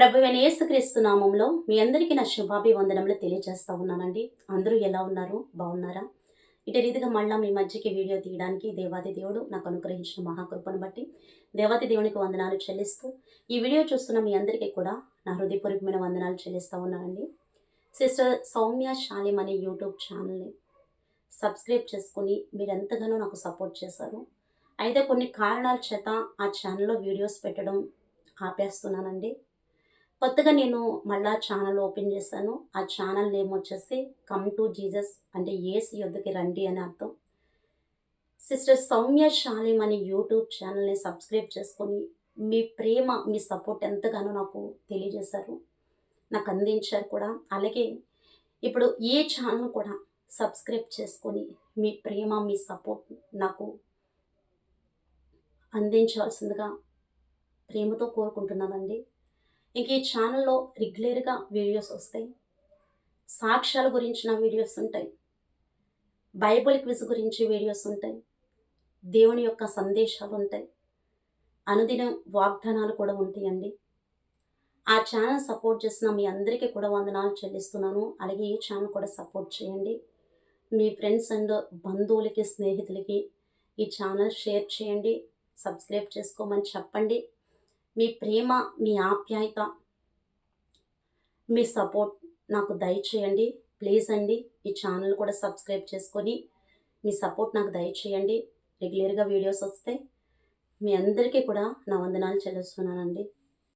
ప్రభువైన యేసుక్రీస్తు నామంలో మీ అందరికీ నా శుభాభివందనములు తెలియజేస్తా ఉన్నానండి. అందరూ ఎలా ఉన్నారు? బాగున్నారా? ఇటు రీతిగా మళ్ళా మీ మధ్యకి వీడియో తీయడానికి దేవాది దేవుడు నాకు అనుగ్రహించిన మహాకృపను బట్టి దేవాది దేవునికి వందనాలు చెల్లిస్తూ ఈ వీడియో చూస్తున్న మీ అందరికీ కూడా నా హృదయపూర్వకమైన వందనాలు చెల్లిస్తూ ఉన్నానండి. సిస్టర్ సౌమ్య శాలిం అనే యూట్యూబ్ ఛానల్ని సబ్స్క్రైబ్ చేసుకుని మీరు ఎంతగానో నాకు సపోర్ట్ చేశారు. అయితే కొన్ని కారణాల చేత ఆ ఛానల్లో వీడియోస్ పెట్టడం ఆపేస్తున్నానండి. కొత్తగా నేను మళ్ళా ఛానల్ ఓపెన్ చేశాను. ఆ ఛానల్ నేమ్ వచ్చేసి కమ్ టు జీసస్, అంటే యేసు యొద్దకి రండి అని అర్థం. సిస్టర్ సౌమ్య శాలిం అనే యూట్యూబ్ ఛానల్ని సబ్స్క్రైబ్ చేసుకొని మీ ప్రేమ, మీ సపోర్ట్ ఎంతగానో నాకు తెలియజేశారు, నాకు అందించారు కూడా. అలాగే ఇప్పుడు ఏ ఛానల్ కూడా సబ్స్క్రైబ్ చేసుకొని మీ ప్రేమ, మీ సపోర్ట్ నాకు అందించాల్సిందిగా ప్రేమతో కోరుకుంటున్నానండి. ఇంక ఈ ఛానల్లో రెగ్యులర్గా వీడియోస్ వస్తాయి. సాక్ష్యాల గురించిన వీడియోస్ ఉంటాయి, బైబిల్ క్విజ్ గురించి వీడియోస్ ఉంటాయి, దేవుని యొక్క సందేశాలు ఉంటాయి, అనుదినం వాగ్దానాలు కూడా ఉంటాయండి. ఆ ఛానల్ సపోర్ట్ చేసిన మీ అందరికీ కూడా వందనాలు చెల్లిస్తున్నాను. అలాగే ఈ ఛానల్ కూడా సపోర్ట్ చేయండి. మీ ఫ్రెండ్స్ అండ్ బంధువులకి, స్నేహితులకి ఈ ఛానల్ షేర్ చేయండి, సబ్స్క్రైబ్ చేసుకోమని చెప్పండి. మీ ప్రేమ, మీ ఆప్యాయత, మీ సపోర్ట్ నాకు దయచేయండి ప్లీజ్ అండి. ఈ ఛానల్ కూడా సబ్స్క్రైబ్ చేసుకొని మీ సపోర్ట్ నాకు దయచేయండి. రెగ్యులర్గా వీడియోస్ వస్తాయి. మీ అందరికీ కూడా నా వందనాలు చెల్లిస్తున్నానండి.